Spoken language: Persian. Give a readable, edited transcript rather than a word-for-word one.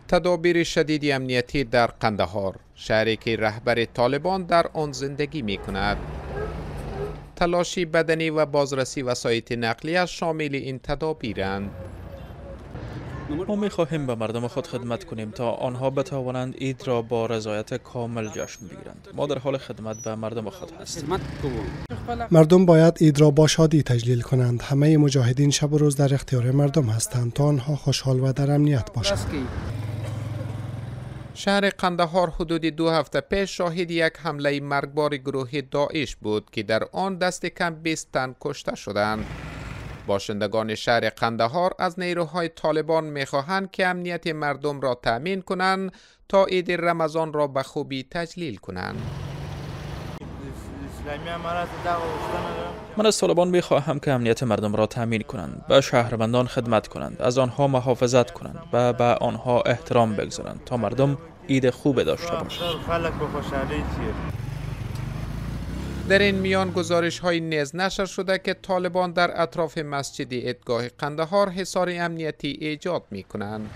تدابیر شدید امنیتی در قندهار، شهری که رهبر طالبان در آن زندگی می کند. تلاشی بدنی و بازرسی وسایط نقلیه شامل این تدابیرند. ما می خواهیم به مردم خود خدمت کنیم تا آنها بتوانند عید را با رضایت کامل جشن بگیرند. ما در حال خدمت به مردم خود هستیم. مردم باید عید را با شادی تجلیل کنند. همه مجاهدین شب و روز در اختیار مردم هستند تا آنها خوشحال و در امنیت باشند. شهر قندهار حدود 2 هفته پیش شاهد یک حمله مرگبار گروه داعش بود که در آن دست کم 20 تن کشته شدند. باشندگان شهر قندهار از نیروهای طالبان می‌خواهند که امنیت مردم را تأمین کنند تا عید رمضان را به خوبی تجلیل کنند. من از طالبان می‌خواهم که امنیت مردم را تأمین کنند، به شهروندان خدمت کنند، از آنها محافظت کنند و به آنها احترام بگذارند تا مردم عید خوب داشته باشند. در این میان گزارش های نیز نشر شده که طالبان در اطراف مسجد عیدگاه قندهار حصار امنیتی ایجاد می کنند.